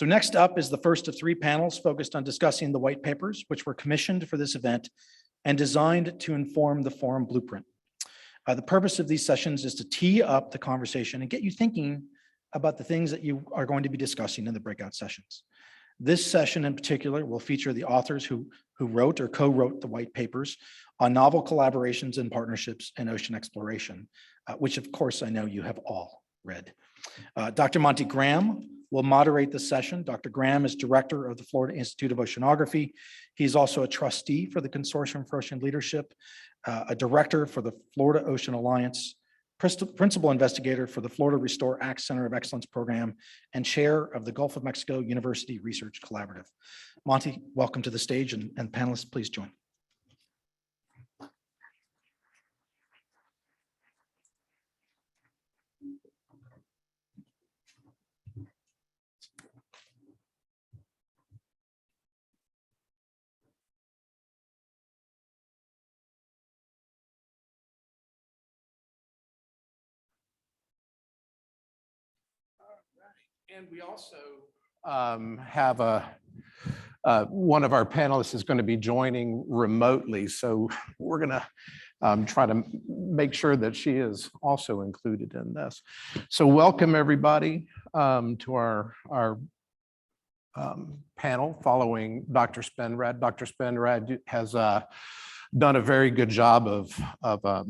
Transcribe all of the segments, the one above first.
So next up is the first of three panels focused on discussing the white papers, which were commissioned for this event and designed to inform the forum blueprint. The purpose of these sessions is to tee up the conversation and get you thinking about the things that you are going to be discussing in the breakout sessions. This session in particular will feature the authors who wrote or co-wrote the white papers on novel collaborations and partnerships in ocean exploration, which of course I know you have all read. Dr. Monty Graham will moderate the session. Dr. Graham is director of the Florida Institute of Oceanography. He's also a trustee for the Consortium for Ocean Leadership, a director for the Florida Ocean Alliance, principal investigator for the Florida Restore Act Center of Excellence program, and chair of the Gulf of Mexico University Research Collaborative. Monty, welcome to the stage, and panelists, please join. And we also have one of our panelists is going to be joining remotely. So we're going to try to make sure that she is also included in this. So welcome everybody to our panel following Dr. Spenrad. Dr. Spenrad has done a very good job of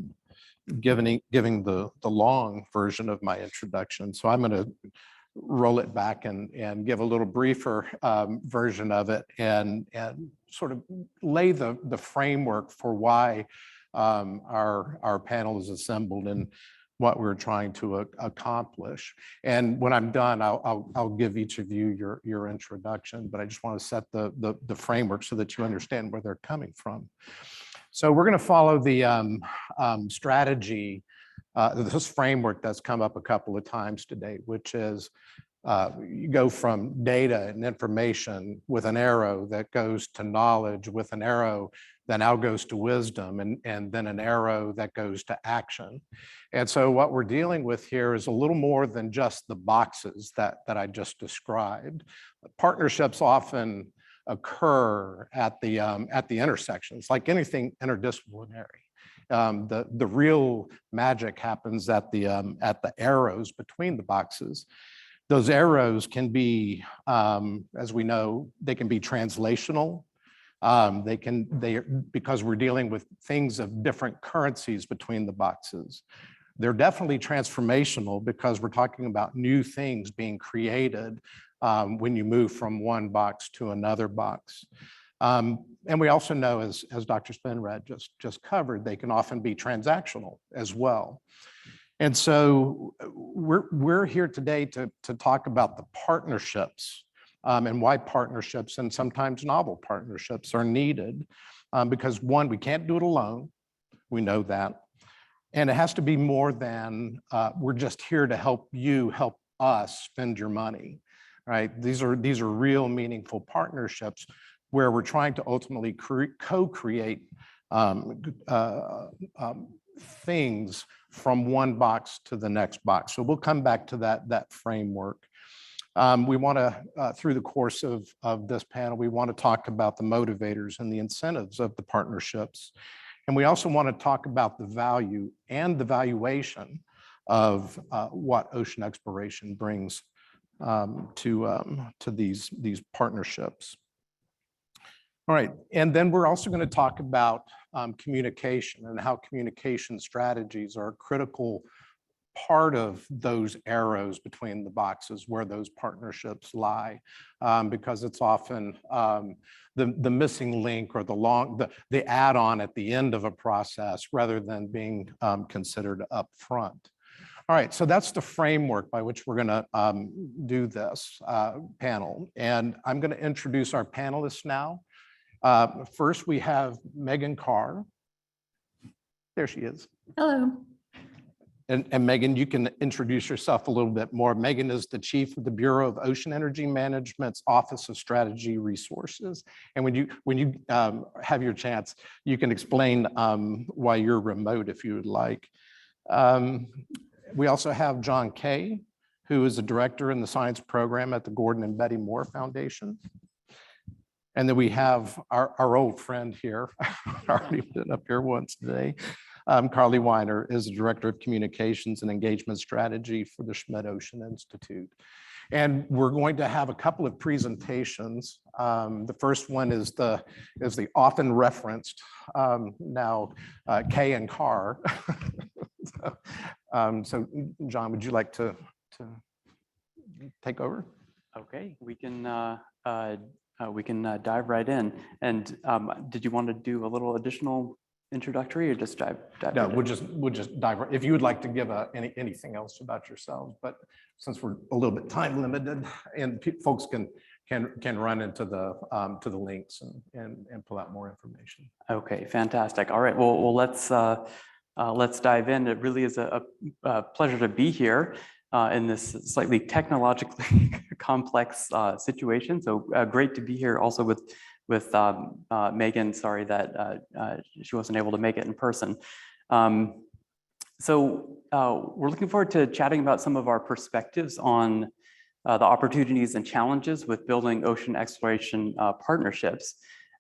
giving the long version of my introduction. So I'm going to roll it back and give a little briefer version of it and sort of lay the framework for why our panel is assembled and what we're trying to accomplish. And when I'm done, I'll give each of you your introduction, but I just want to set the framework so that you understand where they're coming from. So we're going to follow the strategy, this framework that's come up a couple of times today, which is you go from data and information with an arrow that goes to knowledge with an arrow that now goes to wisdom and then an arrow that goes to action. And so what we're dealing with here is a little more than just the boxes that I just described. Partnerships often occur at the intersections, like anything interdisciplinary. The real magic happens at the arrows between the boxes. Those arrows can be, as we know, they can be translational. Because we're dealing with things of different currencies between the boxes. They're definitely transformational because we're talking about new things being created when you move from one box to another box. And we also know, as Dr. Spenrad just covered, they can often be transactional as well. And so we're here today to talk about the partnerships and why partnerships and sometimes novel partnerships are needed. Because one, we can't do it alone. We know that. And it has to be more than we're just here to help you help us spend your money, right? These are real meaningful partnerships where we're trying to ultimately co-create things from one box to the next box. So we'll come back to that framework. We want to, through the course of this panel, we want to talk about the motivators and the incentives of the partnerships. And we also want to talk about the value and the valuation of what ocean exploration brings to these partnerships. All right, and then we're also going to talk about communication and how communication strategies are a critical part of those arrows between the boxes where those partnerships lie, because it's often the missing link or the add-on at the end of a process rather than being considered up front. All right, so that's the framework by which we're going to do this panel, and I'm going to introduce our panelists now. First, we have Megan Carr. There she is. Hello. And Megan, you can introduce yourself a little bit more. Megan is the chief of the Bureau of Ocean Energy Management's Office of Strategy Resources. And when you have your chance, you can explain why you're remote if you would like. We also have Kaye, who is a director in the science program at the Gordon and Betty Moore Foundation. And then we have our old friend here, already been up here once today. Carlie Wiener is the Director of Communications and Engagement Strategy for the Schmidt Ocean Institute. And we're going to have a couple of presentations. The first one is the often referenced now Kaye and Carr. So John, would you like to take over? Okay, we can dive right in. And did you want to do a little additional introductory or just dive No, right in? we'll just dive right. If you would like to give anything else about yourselves, but since we're a little bit time limited and folks can run into the to the links and pull out more information. Okay, fantastic. All right, well let's dive in. It really is a pleasure to be here in this slightly technologically complex situation. So great to be here also with Megan. Sorry that she wasn't able to make it in person. So we're looking forward to chatting about some of our perspectives on the opportunities and challenges with building ocean exploration partnerships.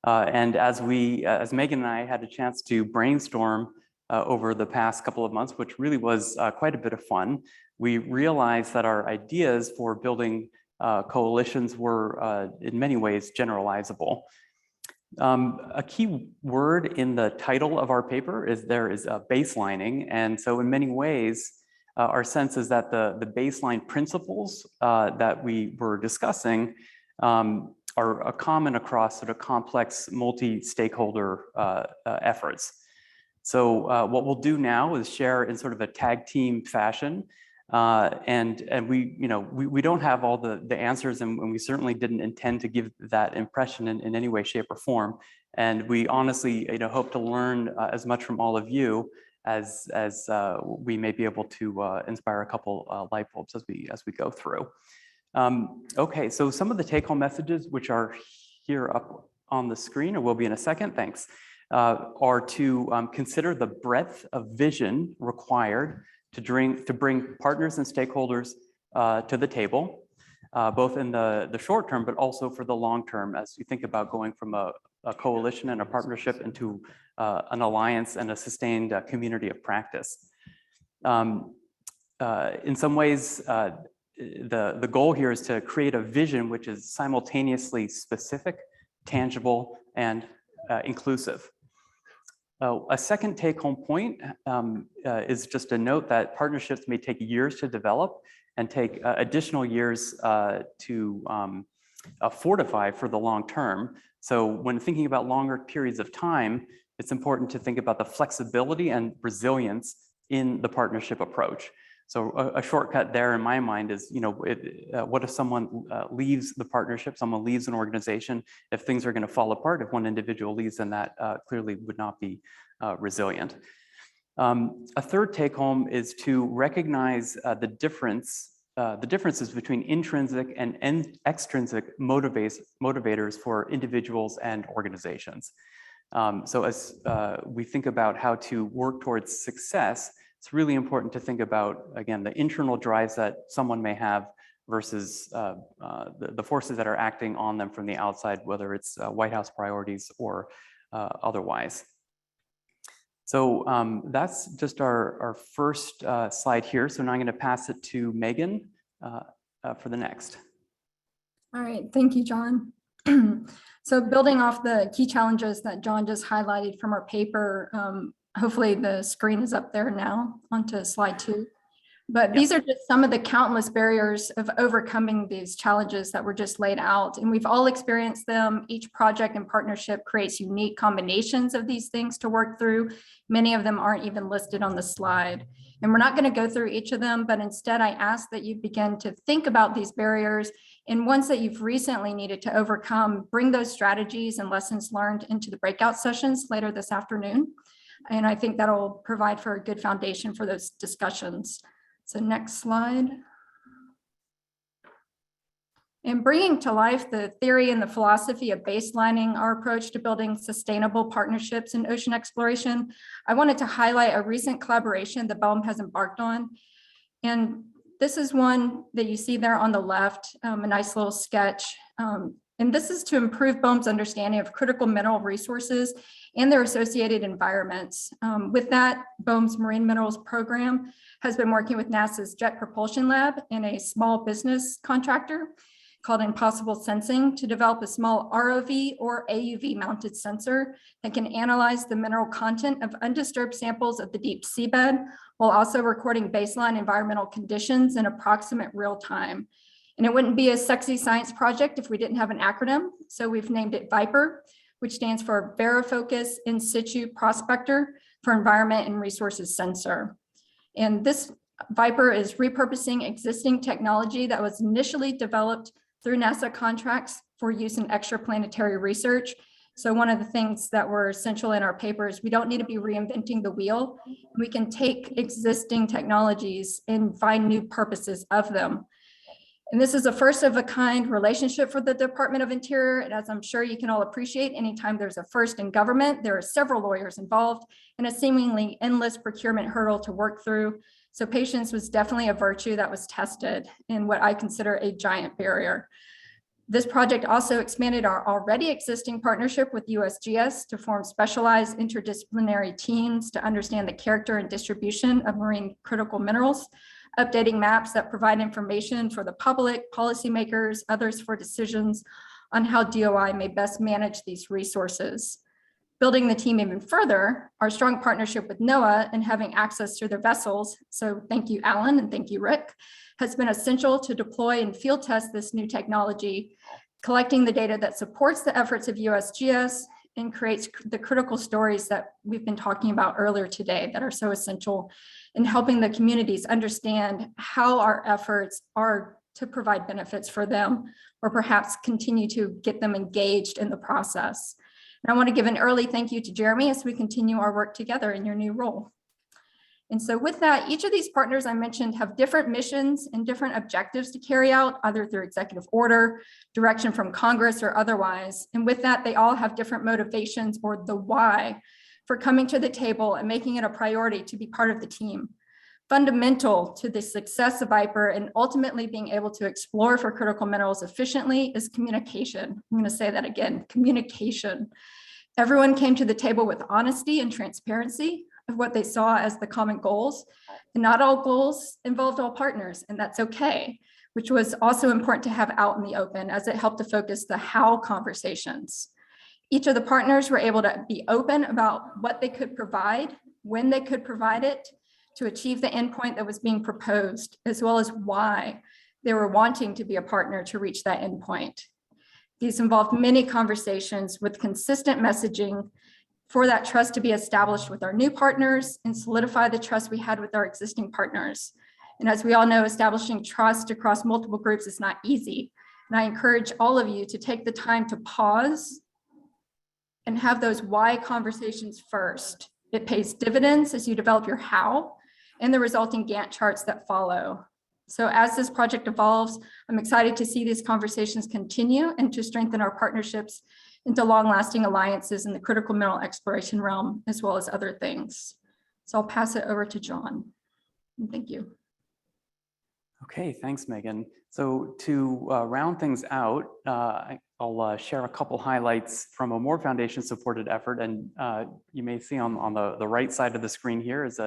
And as Megan and I had a chance to brainstorm over the past couple of months, which really was quite a bit of fun, we realized that our ideas for building coalitions were in many ways generalizable. A key word in the title of our paper is baselining. And so in many ways, our sense is that the baseline principles that we were discussing are common across sort of complex multi-stakeholder efforts. So what we'll do now is share in sort of a tag team fashion. And we don't have all the answers, and we certainly didn't intend to give that impression in any way, shape, or form. And we honestly, hope to learn as much from all of you as we may be able to inspire a couple light bulbs as we go through. Okay, so some of the take-home messages, which are here up on the screen, or will be in a second, thanks, are to consider the breadth of vision required to bring partners and stakeholders to the table, both in the short term, but also for the long term, as you think about going from a coalition and a partnership into an alliance and a sustained community of practice. In some ways, the goal here is to create a vision which is simultaneously specific, tangible, and inclusive. A second take-home point is just a note that partnerships may take years to develop and take additional years to fortify for the long term. So when thinking about longer periods of time, it's important to think about the flexibility and resilience in the partnership approach. So a shortcut there in my mind is, what if someone leaves the partnership, someone leaves an organization, if things are going to fall apart, if one individual leaves, then that clearly would not be resilient. A third take home is to recognize the differences between intrinsic and extrinsic motivators for individuals and organizations. So as we think about how to work towards success, it's really important to think about, again, the internal drives that someone may have versus the forces that are acting on them from the outside, whether it's White House priorities or otherwise. So that's just our first slide here. So now I'm going to pass it to Megan for the next. All right, thank you, John. So building off the key challenges that John just highlighted from our paper, hopefully the screen is up there now onto slide 2. But these are just some of the countless barriers of overcoming these challenges that were just laid out. And we've all experienced them. Each project and partnership creates unique combinations of these things to work through. Many of them aren't even listed on the slide. And we're not going to go through each of them, but instead I ask that you begin to think about these barriers and ones that you've recently needed to overcome, bring those strategies and lessons learned into the breakout sessions later this afternoon. And I think that'll provide for a good foundation for those discussions. So next slide. And bringing to life the theory and the philosophy of baselining our approach to building sustainable partnerships in ocean exploration, I wanted to highlight a recent collaboration that BOEM has embarked on. And This is one that you see there on the left, a nice little sketch. And this is to improve BOEM's understanding of critical mineral resources and their associated environments. With that, BOEM's Marine Minerals Program has been working with NASA's Jet Propulsion Lab and a small business contractor called Impossible Sensing to develop a small ROV or AUV mounted sensor that can analyze the mineral content of undisturbed samples of the deep seabed while also recording baseline environmental conditions in approximate real time. And it wouldn't be a sexy science project if we didn't have an acronym. So we've named it VIPER, which stands for Varifocus In Situ Prospector for Environment and Resources Sensor. And this VIPER is repurposing existing technology that was initially developed through NASA contracts for use in extraplanetary research. So one of the things that were essential in our paper is we don't need to be reinventing the wheel. We can take existing technologies and find new purposes of them. And this is a first of a kind relationship for the Department of Interior. And as I'm sure you can all appreciate, anytime there's a first in government, there are several lawyers involved and a seemingly endless procurement hurdle to work through. So patience was definitely a virtue that was tested in what I consider a giant barrier. This project also expanded our already existing partnership with USGS to form specialized interdisciplinary teams to understand the character and distribution of marine critical minerals, updating maps that provide information for the public, policymakers, others for decisions on how DOI may best manage these resources. Building the team even further, our strong partnership with NOAA and having access to their vessels, so thank you, Alan, and thank you, Rick, has been essential to deploy and field test this new technology, collecting the data that supports the efforts of USGS and creates the critical stories that we've been talking about earlier today that are so essential in helping the communities understand how our efforts are to provide benefits for them, or perhaps continue to get them engaged in the process. And I want to give an early thank you to Jeremy as we continue our work together in your new role. And so with that, each of these partners I mentioned have different missions and different objectives to carry out, either through executive order, direction from Congress, or otherwise. And with that, they all have different motivations, or the why, for coming to the table and making it a priority to be part of the team. Fundamental to the success of VIPER and ultimately being able to explore for critical minerals efficiently is communication. I'm going to say that again, communication. Everyone came to the table with honesty and transparency of what they saw as the common goals. And not all goals involved all partners, and that's okay, which was also important to have out in the open as it helped to focus the how conversations. Each of the partners were able to be open about what they could provide, when they could provide it, to achieve the endpoint that was being proposed, as well as why they were wanting to be a partner to reach that endpoint. These involved many conversations with consistent messaging for that trust to be established with our new partners and solidify the trust we had with our existing partners. And as we all know, establishing trust across multiple groups is not easy. And I encourage all of you to take the time to pause and have those why conversations first. It pays dividends as you develop your how and the resulting Gantt charts that follow. So as this project evolves, I'm excited to see these conversations continue and to strengthen our partnerships into long-lasting alliances in the critical mineral exploration realm, as well as other things. So I'll pass it over to John. Thank you. Okay, thanks, Megan. So to round things out, I'll share a couple highlights from a Moore Foundation supported effort. And you may see on the right side of the screen here is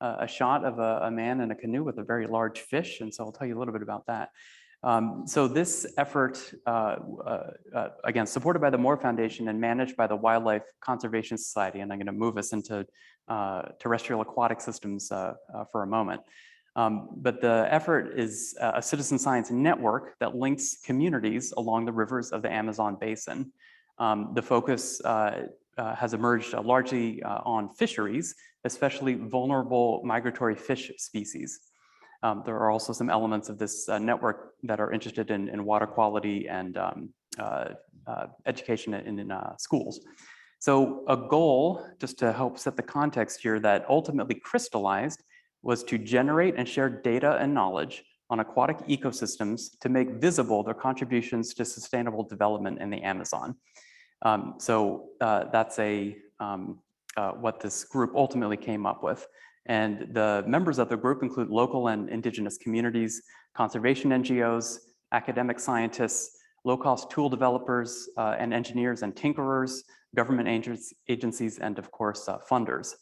a shot of a man in a canoe with a very large fish. And so I'll tell you a little bit about that. So this effort, again, supported by the Moore Foundation and managed by the Wildlife Conservation Society. And I'm going to move us into terrestrial aquatic systems for a moment. But the effort is a citizen science network that links communities along the rivers of the Amazon basin. The focus has emerged largely on fisheries, especially vulnerable migratory fish species. There are also some elements of this network that are interested in water quality and education in schools. So a goal, just to help set the context here, that ultimately crystallized was to generate and share data and knowledge on aquatic ecosystems to make visible their contributions to sustainable development in the Amazon. So that's what this group ultimately came up with. And the members of the group include local and indigenous communities, conservation NGOs, academic scientists, low-cost tool developers and engineers and tinkerers, government agencies, and of course, funders.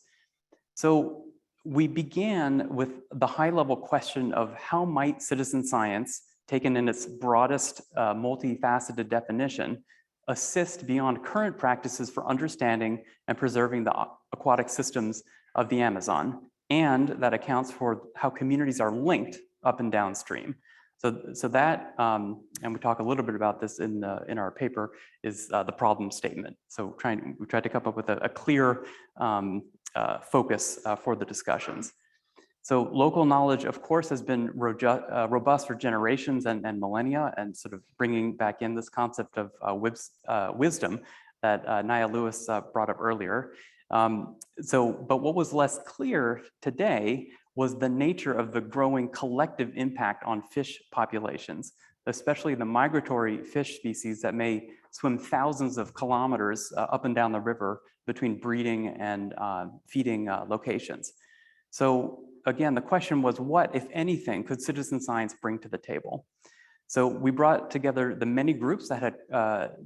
So we began with the high-level question of how might citizen science, taken in its broadest, multifaceted definition, assist beyond current practices for understanding and preserving the aquatic systems of the Amazon, and that accounts for how communities are linked up and downstream. So that, and we talk a little bit about this in our paper, is the problem statement. So we tried to come up with a clear focus for the discussions. So local knowledge, of course, has been robust for generations and millennia, and sort of bringing back in this concept of wisdom that Nia Lewis brought up earlier. But what was less clear today was the nature of the growing collective impact on fish populations, especially the migratory fish species that may swim thousands of kilometers up and down the river between breeding and feeding locations. So again, the question was, what, if anything, could citizen science bring to the table? So we brought together the many groups that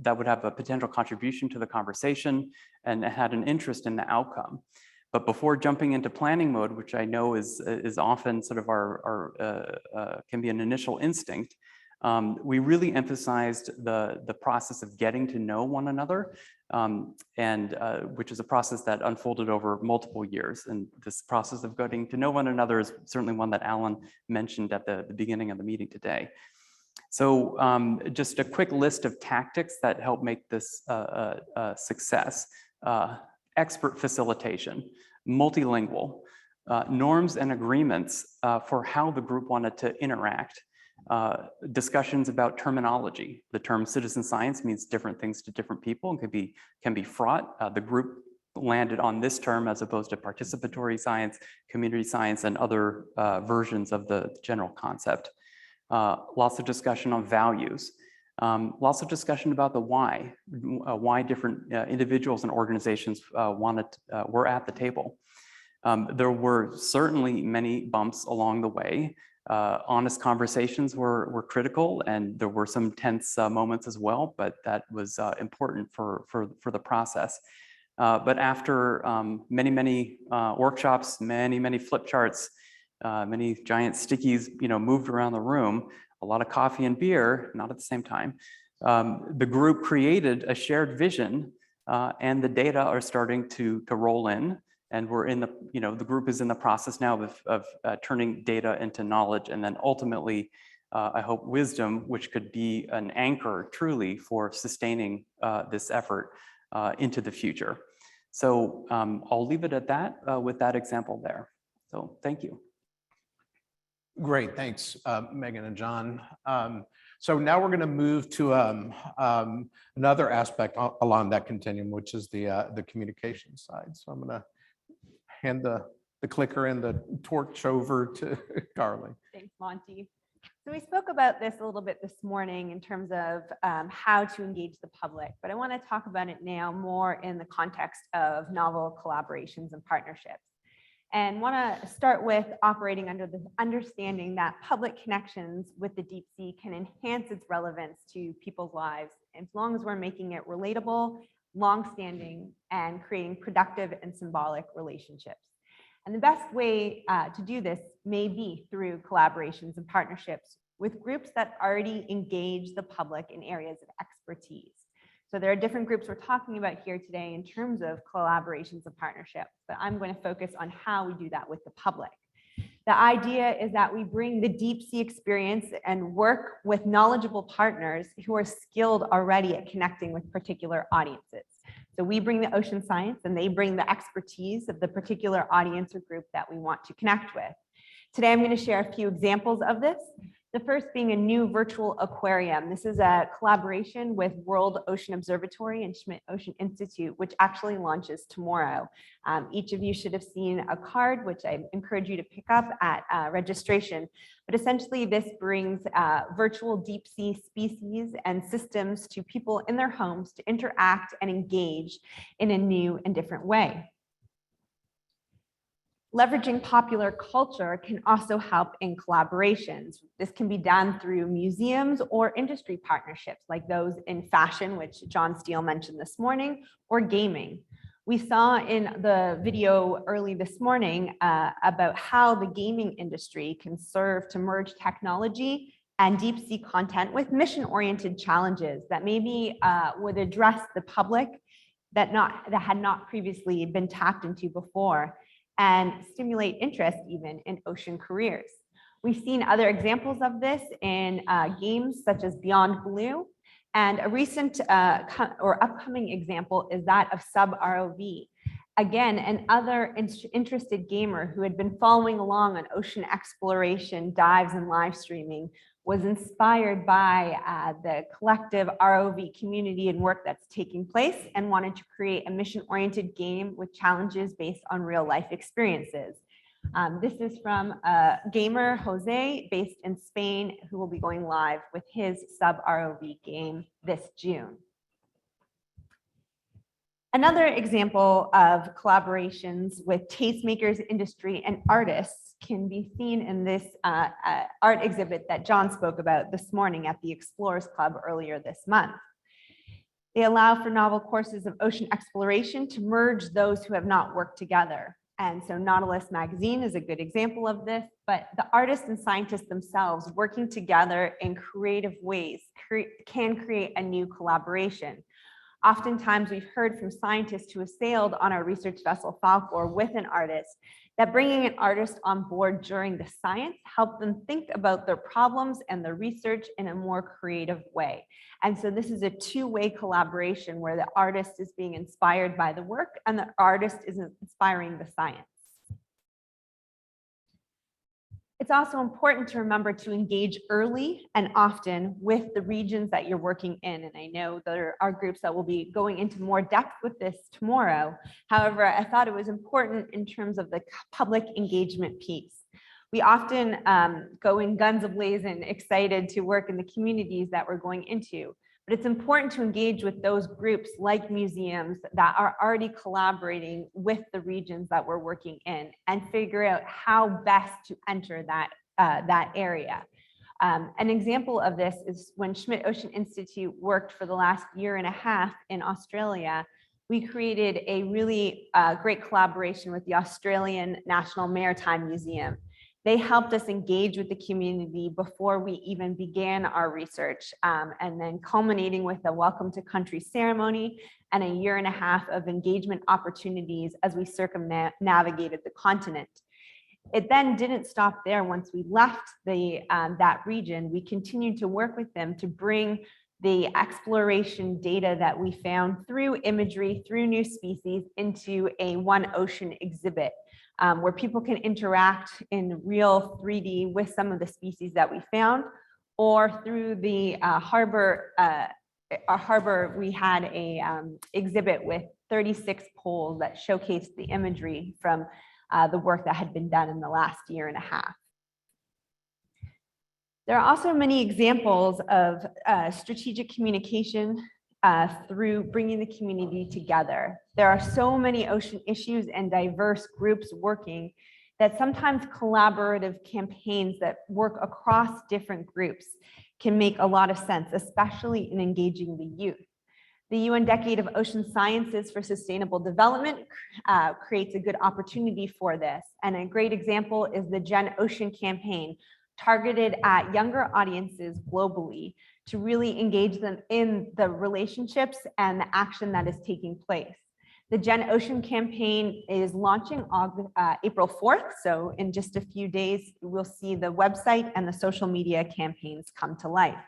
would have a potential contribution to the conversation and had an interest in the outcome. But before jumping into planning mode, which I know is often sort of can be an initial instinct, we really emphasized the process of getting to know one another, which is a process that unfolded over multiple years. And this process of getting to know one another is certainly one that Alan mentioned at the beginning of the meeting today. So just a quick list of tactics that help make this a success. Expert facilitation, multilingual, norms and agreements for how the group wanted to interact, discussions about terminology. The term citizen science means different things to different people and can be fraught. The group landed on this term as opposed to participatory science, community science, and other versions of the general concept. Lots of discussion on values. Lots of discussion about the why different individuals and organizations were at the table. There were certainly many bumps along the way. Honest conversations were critical, and there were some tense moments as well, but that was important for the process. But after many workshops, many flip charts, many giant stickies, moved around the room, a lot of coffee and beer, not at the same time, the group created a shared vision, and the data are starting to roll in. And we're in the group is in the process now of turning data into knowledge, and then ultimately, I hope, wisdom, which could be an anchor truly for sustaining this effort into the future. So I'll leave it at that with that example there. So thank you. Great, thanks, Megan and John. So now we're going to move to another aspect along that continuum, which is the communication side. So I'm going to hand the clicker and the torch over to Carlie. Thanks, Monty. So we spoke about this a little bit this morning in terms of how to engage the public, but I want to talk about it now more in the context of novel collaborations and partnerships. And want to start with operating under the understanding that public connections with the deep sea can enhance its relevance to people's lives as long as we're making it relatable, long-standing, and creating productive and symbolic relationships. And the best way to do this may be through collaborations and partnerships with groups that already engage the public in areas of expertise. So there are different groups we're talking about here today in terms of collaborations and partnerships, but I'm going to focus on how we do that with the public. The idea is that we bring the deep sea experience and work with knowledgeable partners who are skilled already at connecting with particular audiences. So we bring the ocean science and they bring the expertise of the particular audience or group that we want to connect with. Today, I'm going to share a few examples of this. The first being a new virtual aquarium. This is a collaboration with World Ocean Observatory and Schmidt Ocean Institute, which actually launches tomorrow. Each of you should have seen a card, which I encourage you to pick up at registration. But essentially, this brings virtual deep sea species and systems to people in their homes to interact and engage in a new and different way. Leveraging popular culture can also help in collaborations. This can be done through museums or industry partnerships like those in fashion, which John Steele mentioned this morning, or gaming. We saw in the video early this morning about how the gaming industry can serve to merge technology and deep sea content with mission-oriented challenges that maybe would address the public that had not previously been tapped into before, and stimulate interest even in ocean careers. We've seen other examples of this in games such as Beyond Blue, and a recent or upcoming example is that of Sub ROV. Again, another interested gamer who had been following along on ocean exploration, dives, and live streaming was inspired by the collective ROV community and work that's taking place and wanted to create a mission-oriented game with challenges based on real-life experiences. This is from a gamer, Jose, based in Spain, who will be going live with his Sub ROV game this June. Another example of collaborations with tastemakers, industry, and artists can be seen in this art exhibit that John spoke about this morning at the Explorers Club earlier this month. They allow for novel courses of ocean exploration to merge those who have not worked together. And so Nautilus magazine is a good example of this, but the artists and scientists themselves working together in creative ways can create a new collaboration. Oftentimes we've heard from scientists who have sailed on our research vessel Falkor with an artist that bringing an artist on board during the science helped them think about their problems and their research in a more creative way. And so this is a two-way collaboration where the artist is being inspired by the work and the artist is inspiring the science. It's also important to remember to engage early and often with the regions that you're working in. And I know there are groups that will be going into more depth with this tomorrow. However, I thought it was important in terms of the public engagement piece. We often go in guns a-blazing, excited to work in the communities that we're going into. But it's important to engage with those groups like museums that are already collaborating with the regions that we're working in and figure out how best to enter that area. An example of this is when Schmidt Ocean Institute worked for the last year and a half in Australia. We created a really great collaboration with the Australian National Maritime Museum. They helped us engage with the community before we even began our research, and then culminating with a welcome to country ceremony and a year and a half of engagement opportunities as we circumnavigated the continent. It then didn't stop there. Once we left that region, we continued to work with them to bring the exploration data that we found through imagery, through new species, into a One Ocean exhibit. Where people can interact in real 3D with some of the species that we found, or through the harbor, we had a exhibit with 36 poles that showcased the imagery from the work that had been done in the last year and a half. There are also many examples of strategic communication through bringing the community together. There are so many ocean issues and diverse groups working that sometimes collaborative campaigns that work across different groups can make a lot of sense, especially in engaging the youth. The UN Decade of Ocean Sciences for Sustainable Development creates a good opportunity for this. And a great example is the Gen Ocean campaign, targeted at younger audiences globally to really engage them in the relationships and the action that is taking place. The Gen Ocean campaign is launching April 4th. So in just a few days, we'll see the website and the social media campaigns come to life.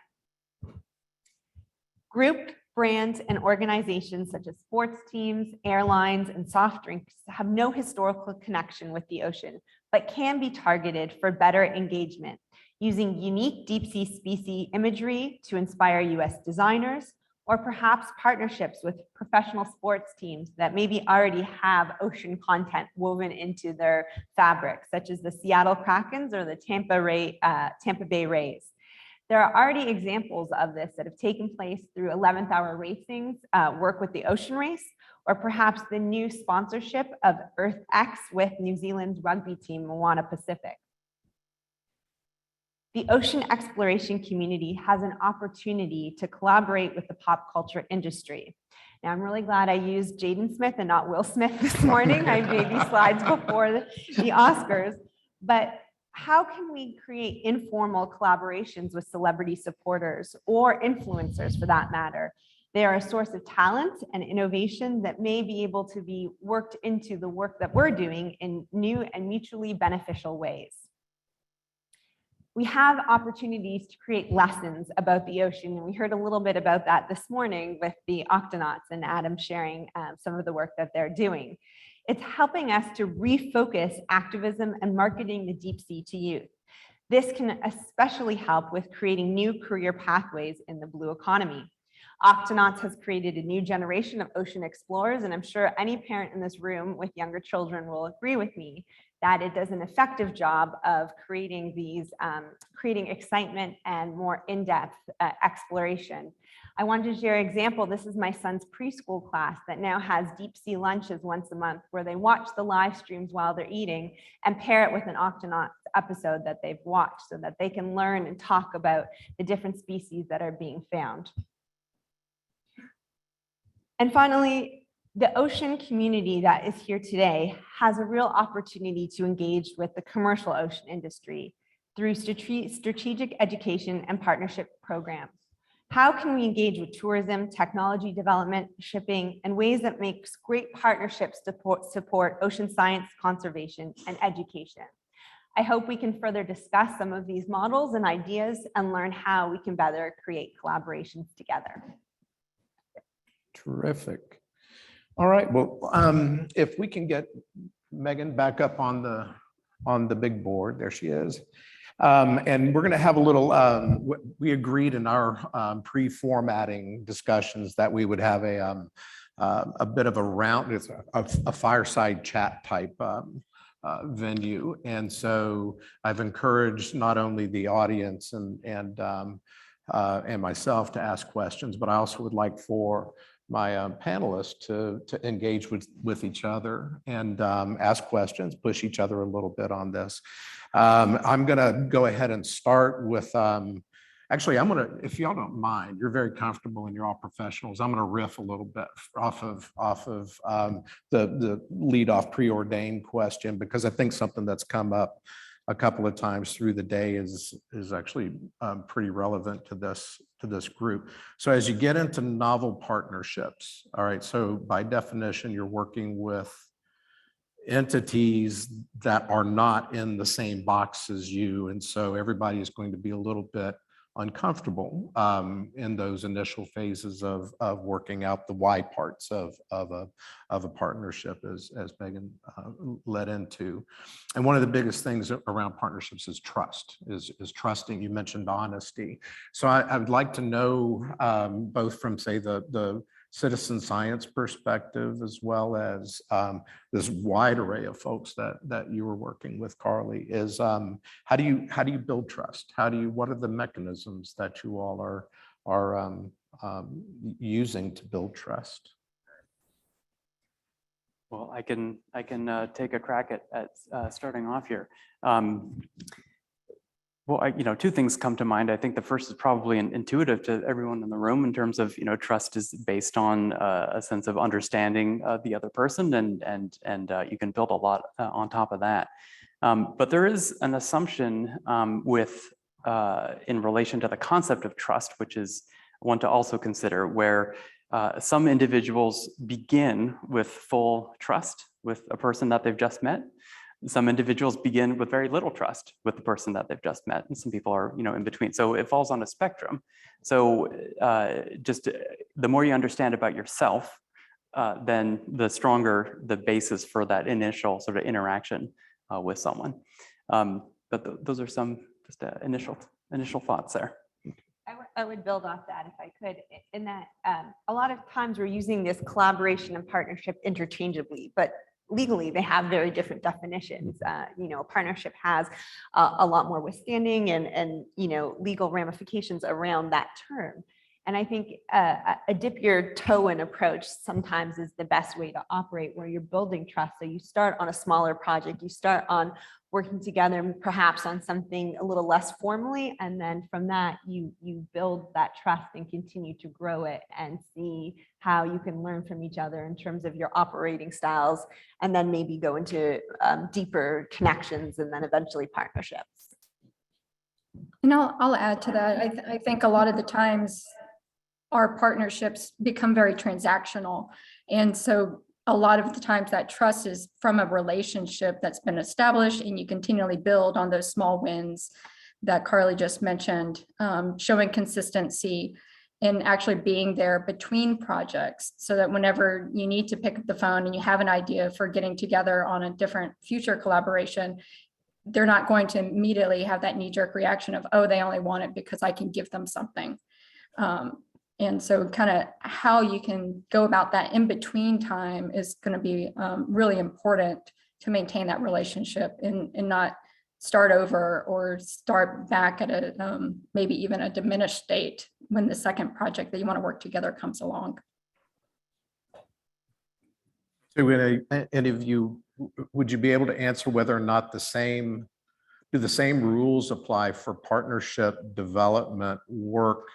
Group, brands, and organizations such as sports teams, airlines, and soft drinks have no historical connection with the ocean, but can be targeted for better engagement using unique deep sea species imagery to inspire US designers, or perhaps partnerships with professional sports teams that maybe already have ocean content woven into their fabric, such as the Seattle Krakens or the Tampa Bay Rays. There are already examples of this that have taken place through 11th Hour Racing's work with the Ocean Race, or perhaps the new sponsorship of EarthX with New Zealand's rugby team, Moana Pacific. The ocean exploration community has an opportunity to collaborate with the pop culture industry. Now, I'm really glad I used Jaden Smith and not Will Smith this morning. I made these slides before the Oscars, but how can we create informal collaborations with celebrity supporters or influencers for that matter? They are a source of talent and innovation that may be able to be worked into the work that we're doing in new and mutually beneficial ways. We have opportunities to create lessons about the ocean, and we heard a little bit about that this morning with the Octonauts and Adam sharing some of the work that they're doing. It's helping us to refocus activism and marketing the deep sea to youth. This can especially help with creating new career pathways in the blue economy. Octonauts has created a new generation of ocean explorers, and I'm sure any parent in this room with younger children will agree with me that it does an effective job of creating creating excitement and more in-depth exploration. I wanted to share an example. This is my son's preschool class that now has deep sea lunches once a month where they watch the live streams while they're eating and pair it with an Octonauts episode that they've watched so that they can learn and talk about the different species that are being found. And finally, the ocean community that is here today has a real opportunity to engage with the commercial ocean industry through strategic education and partnership programs. How can we engage with tourism, technology development, shipping, and ways that makes great partnerships to support ocean science, conservation, and education? I hope we can further discuss some of these models and ideas and learn how we can better create collaborations together. Terrific. All right, well, if we can get Megan back up on the big board, there she is. And we're going to have a little, we agreed in our pre-formatting discussions that we would have a bit of a round, it's a fireside chat type venue. And so I've encouraged not only the audience and myself to ask questions, but I also would like for my panelists to engage with each other and ask questions, push each other a little bit on this. I'm going to go ahead and start with, actually, I'm going to, if y'all don't mind, you're very comfortable and you're all professionals. I'm going to riff a little bit off of the lead off preordained question, because I think something that's come up a couple of times through the day is actually pretty relevant to this group. So as you get into novel partnerships, all right, so by definition, you're working with entities that are not in the same box as you. And so everybody is going to be a little bit uncomfortable in those initial phases of working out the why parts of a partnership, as Megan led into. And one of the biggest things around partnerships is trust, is trusting. You mentioned honesty. So I would like to know, both from, say, the citizen science perspective, as well as this wide array of folks that you were working with, Carlie, is how do you build trust? What are the mechanisms that you all are using to build trust? Well, I can take a crack at starting off here. Well, two things come to mind. I think the first is probably intuitive to everyone in the room in terms of, trust is based on a sense of understanding the other person, and you can build a lot on top of that. But there is an assumption in relation to the concept of trust, which is one to also consider, where some individuals begin with full trust with a person that they've just met. Some individuals begin with very little trust with the person that they've just met, and some people are, in between. So it falls on a spectrum. So just the more you understand about yourself, then the stronger the basis for that initial sort of interaction with someone. But those are some just initial thoughts there. I would build off that if I could, in that a lot of times we're using this collaboration and partnership interchangeably, but legally, they have very different definitions. A partnership has a lot more withstanding and legal ramifications around that term. And I think a dip your toe in approach sometimes is the best way to operate, where you're building trust. So you start on a smaller project, you start on working together, perhaps on something a little less formally. And then from that, you build that trust and continue to grow it and see how you can learn from each other in terms of your operating styles, and then maybe go into deeper connections and then eventually partnerships. And I'll add to that. I think a lot of the times our partnerships become very transactional. And so a lot of the times that trust is from a relationship that's been established, and you continually build on those small wins that Carlie just mentioned, showing consistency and actually being there between projects, so that whenever you need to pick up the phone and you have an idea for getting together on a different future collaboration, they're not going to immediately have that knee-jerk reaction of, oh, they only want it because I can give them something. And so kind of how you can go about that in between time is going to be really important to maintain that relationship and not start over or start back at a maybe even a diminished state when the second project that you want to work together comes along. So any of you, would you be able to answer whether or not do the same rules apply for partnership development work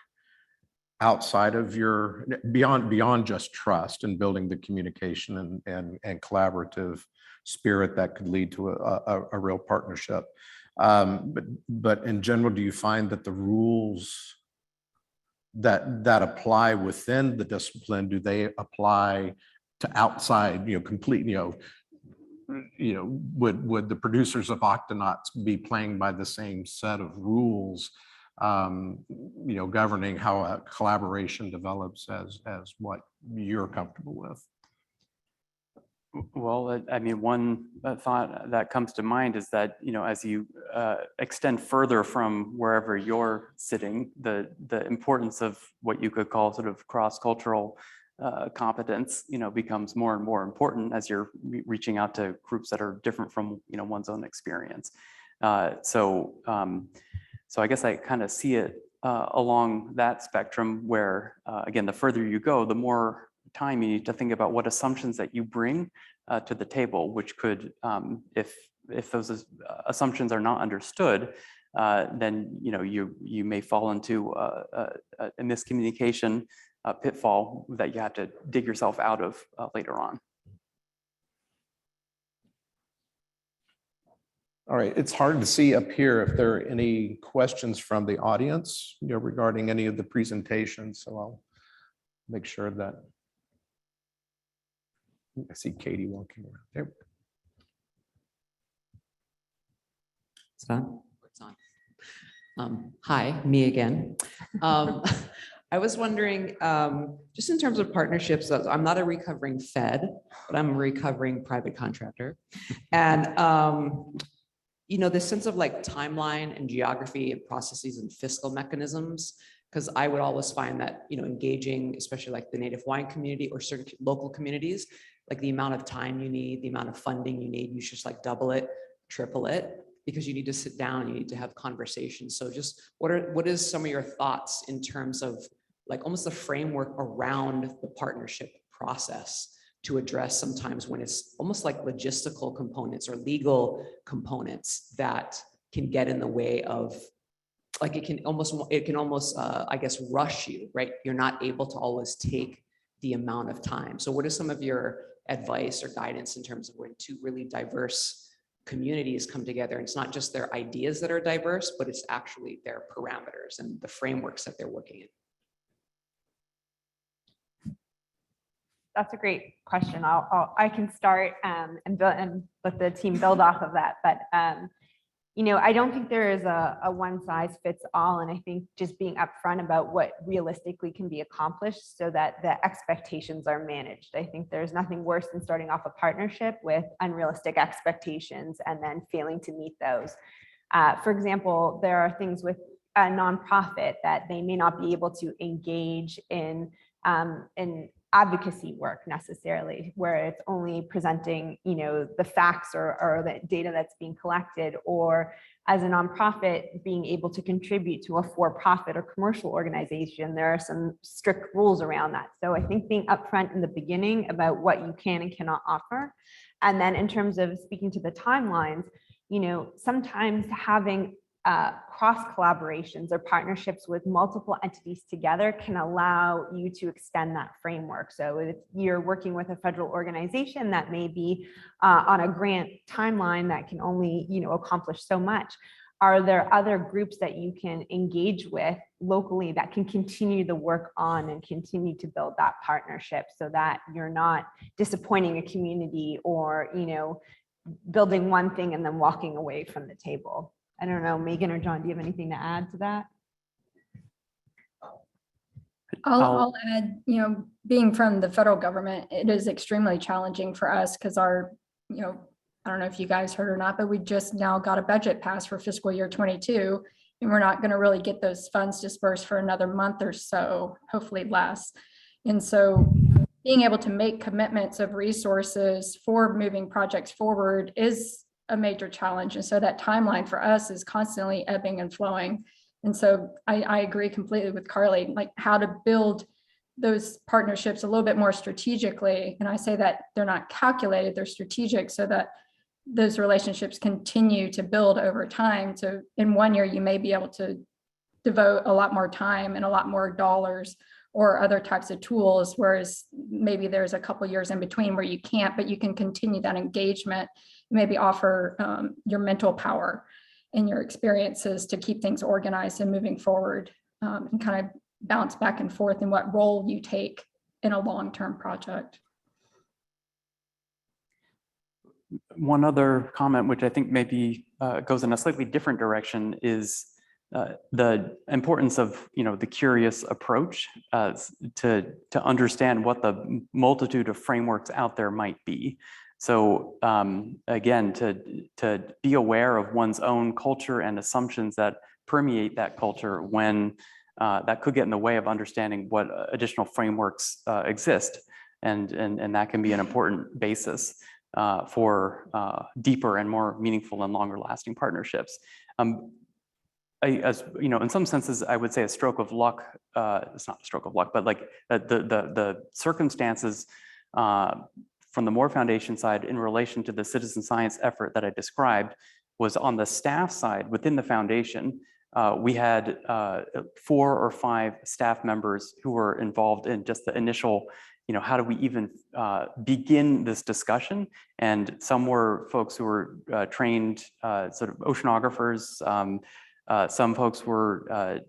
outside of your, beyond just trust and building the communication and collaborative spirit that could lead to a real partnership? But in general, do you find that the rules that apply within the discipline, do they apply to outside, would the producers of Octonauts be playing by the same set of rules, governing how a collaboration develops as what you're comfortable with? Well, I mean, one thought that comes to mind is that, as you extend further from wherever you're sitting, the importance of what you could call sort of cross-cultural competence, becomes more and more important as you're reaching out to groups that are different from, one's own experience. So I guess I kind of see it along that spectrum where, again, the further you go, the more time you need to think about what assumptions that you bring to the table, which could, if those assumptions are not understood, then you may fall into a miscommunication pitfall that you have to dig yourself out of later on. All right, it's hard to see up here if there are any questions from the audience, regarding any of the presentations. So I'll make sure that I see Katie walking around there. It's on. It's on. Hi, me again. I was wondering, just in terms of partnerships, I'm not a recovering Fed, but I'm a recovering private contractor. And, this sense of like timeline and geography and processes and fiscal mechanisms, because I would always find that, engaging, especially like the native wine community or certain local communities, like the amount of time you need, the amount of funding you need, you should just like double it, triple it, because you need to sit down, you need to have conversations. So just what is some of your thoughts in terms of like almost the framework around the partnership process to address sometimes when it's almost like logistical components or legal components that can get in the way of, like it can almost I guess rush you, right? You're not able to always take the amount of time. So what is some of your advice or guidance in terms of when two really diverse communities come together, and it's not just their ideas that are diverse, but it's actually their parameters and the frameworks that they're working in? That's a great question. I can start and let the team build off of that. But I don't think there is a one size fits all, and I think just being upfront about what realistically can be accomplished so that the expectations are managed. I think there's nothing worse than starting off a partnership with unrealistic expectations and then failing to meet those. For example, there are things with a nonprofit that they may not be able to engage in advocacy work necessarily, where it's only presenting, the facts or the data that's being collected, or as a nonprofit being able to contribute to a for-profit or commercial organization. There are some strict rules around that. So I think being upfront in the beginning about what you can and cannot offer. And then in terms of speaking to the timelines, sometimes having cross collaborations or partnerships with multiple entities together can allow you to extend that framework. So if you're working with a federal organization that may be on a grant timeline that can only, accomplish so much, are there other groups that you can engage with locally that can continue the work on and continue to build that partnership, so that you're not disappointing a community or, building one thing and then walking away from the table? I don't know, Megan or John, do you have anything to add to that? I'll add, being from the federal government, it is extremely challenging for us because our, I don't know if you guys heard or not, but we just now got a budget passed for fiscal year 22, and we're not going to really get those funds dispersed for another month or so, hopefully less. And so being able to make commitments of resources for moving projects forward is a major challenge. And so that timeline for us is constantly ebbing and flowing. And so I agree completely with Carlie, like how to build those partnerships a little bit more strategically. And I say that they're not calculated, they're strategic, so that those relationships continue to build over time. So in 1 year, you may be able to devote a lot more time and a lot more dollars or other types of tools, whereas maybe there's a couple years in between where you can't, but you can continue that engagement, maybe offer your mental power and your experiences to keep things organized and moving forward, and kind of bounce back and forth in what role you take in a long-term project. One other comment, which I think maybe goes in a slightly different direction, is the importance of the curious approach to understand what the multitude of frameworks out there might be. So again, to be aware of one's own culture and assumptions that permeate that culture when that could get in the way of understanding what additional frameworks exist, and that can be an important basis for deeper and more meaningful and longer lasting partnerships. As in some senses, I would say a stroke of luck. It's not a stroke of luck, but like the circumstances from the Moore Foundation side in relation to the citizen science effort that I described was on the staff side within the foundation. We had 4 or 5 staff members who were involved in just the initial, how do we even begin this discussion? And some were folks who were trained sort of oceanographers. Some folks were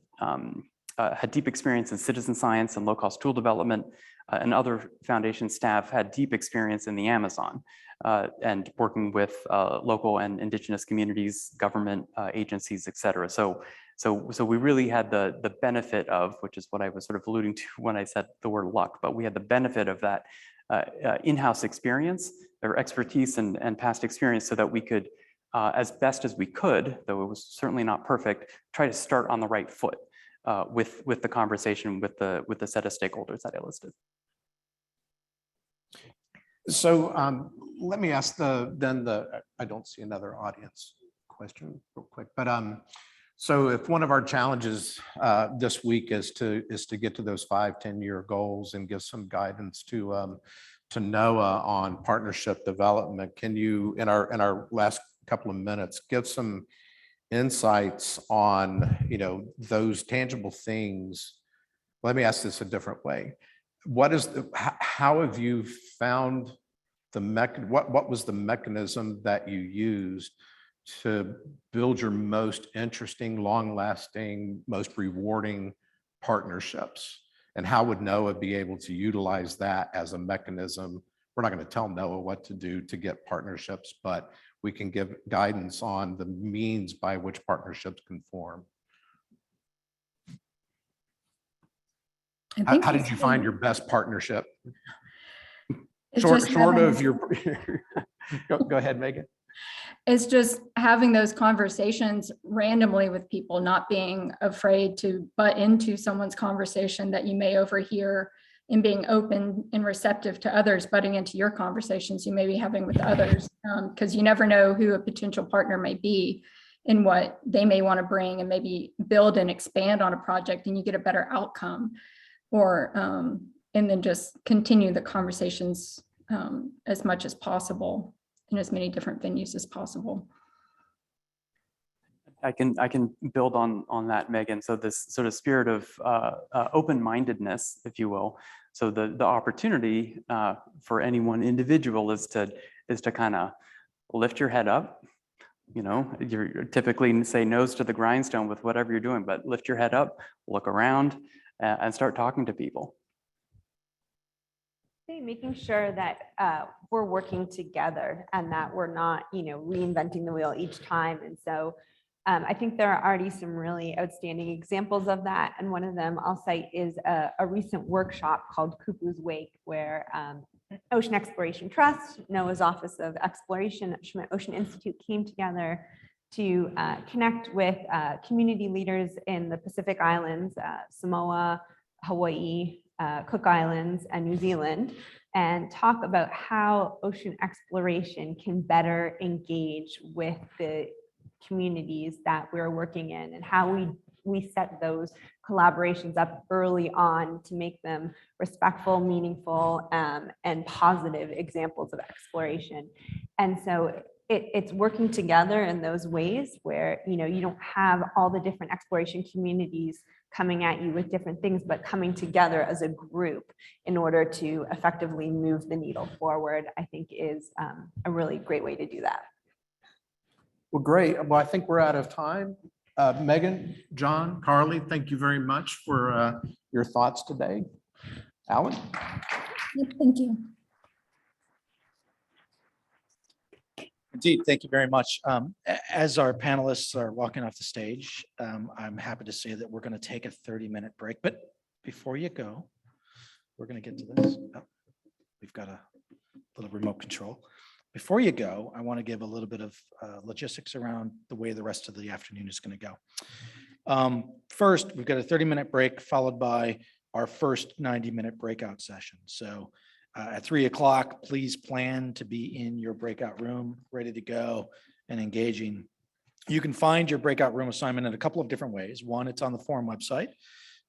had deep experience in citizen science and low-cost tool development, and other foundation staff had deep experience in the Amazon and working with local and indigenous communities, government agencies, et cetera. So we really had the benefit of, which is what I was sort of alluding to when I said the word luck, but we had the benefit of that in-house experience or expertise and past experience, so that we could, as best as we could, though it was certainly not perfect, try to start on the right foot with the conversation with the set of stakeholders that I listed. So let me ask I don't see another audience question real quick, but so if one of our challenges this week is to get to those 5-10-year goals and give some guidance to NOAA on partnership development, can you, in our last couple of minutes, give some insights on those tangible things? Let me ask this a different way. How have you found what was the mechanism that you used to build your most interesting, long-lasting, most rewarding partnerships? And how would NOAA be able to utilize that as a mechanism? We're not going to tell NOAA what to do to get partnerships, but we can give guidance on the means by which partnerships can form. How did you find your best partnership? Short of your, go ahead, Megan. It's just having those conversations randomly with people, not being afraid to butt into someone's conversation that you may overhear, in being open and receptive to others, butting into your conversations you may be having with others, because you never know who a potential partner may be and what they may want to bring, and maybe build and expand on a project and you get a better outcome, or and then just continue the conversations as much as possible in as many different venues as possible. I can build on that, Megan. So this sort of spirit of open-mindedness, if you will. So the opportunity for any one individual is to kind of lift your head up. You know, you're typically say nose to the grindstone with whatever you're doing, but lift your head up, look around, and start talking to people. Making sure that we're working together and that we're not, reinventing the wheel each time. And so I think there are already some really outstanding examples of that. And one of them I'll cite is a recent workshop called Kupu's Wake, where Ocean Exploration Trust, NOAA's Office of Exploration at Schmidt Ocean Institute came together to connect with community leaders in the Pacific Islands, Samoa, Hawaii, Cook Islands, and New Zealand, and talk about how ocean exploration can better engage with the communities that we're working in, and how we set those collaborations up early on to make them respectful, meaningful, and positive examples of exploration. And so it's working together in those ways where, you don't have all the different exploration communities coming at you with different things, but coming together as a group in order to effectively move the needle forward, I think is a really great way to do that. Well, great. Well, I think we're out of time. Megan, John, Carlie, thank you very much for your thoughts today. Alan? Yep, thank you. Indeed, thank you very much. As our panelists are walking off the stage, I'm happy to say that we're going to take a 30-minute break. But before you go, we're going to get to this. Oh, we've got a little remote control. Before you go, I want to give a little bit of logistics around the way the rest of the afternoon is going to go. First, we've got a 30-minute break followed by our first 90-minute breakout session. So at 3 o'clock, please plan to be in your breakout room, ready to go and engaging. You can find your breakout room assignment in a couple of different ways. One, it's on the forum website.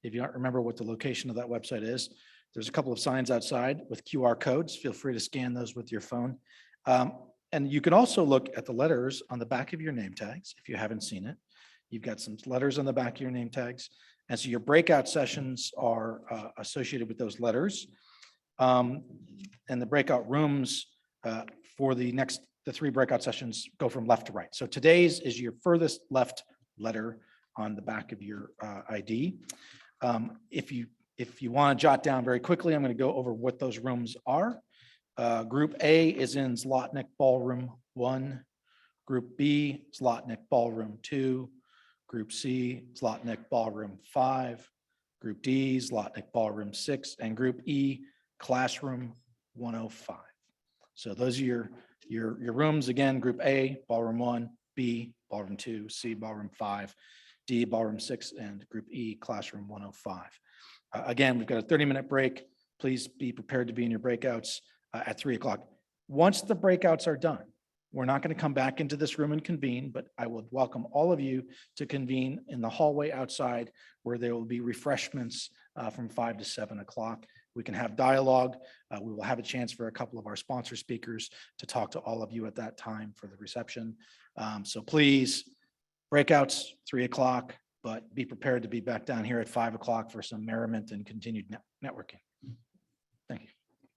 If you don't remember what the location of that website is, there's a couple of signs outside with QR codes. Feel free to scan those with your phone. And you can also look at the letters on the back of your name tags if you haven't seen it. You've got some letters on the back of your name tags. And so your breakout sessions are associated with those letters. And the breakout rooms for the three breakout sessions go from left to right. So today's is your furthest left letter on the back of your ID. If you want to jot down very quickly, I'm going to go over what those rooms are. Group A is in Zlotnick Ballroom 1. Group B, Zlotnick Ballroom 2. Group C, Zlotnick Ballroom 5. Group D, Zlotnick Ballroom 6. And Group E, Classroom 105. So those are your rooms. Again, Group A, Ballroom 1, B, Ballroom 2, C, Ballroom 5, D, Ballroom 6, and Group E, Classroom 105. Again, we've got a 30-minute break. Please be prepared to be in your breakouts at 3 o'clock. Once the breakouts are done, we're not going to come back into this room and convene, but I would welcome all of you to convene in the hallway outside where there will be refreshments from 5 to 7 o'clock. We can have dialogue. We will have a chance for a couple of our sponsor speakers to talk to all of you at that time for the reception. So please, breakouts 3 o'clock, but be prepared to be back down here at 5 o'clock for some merriment and continued networking. Thank you.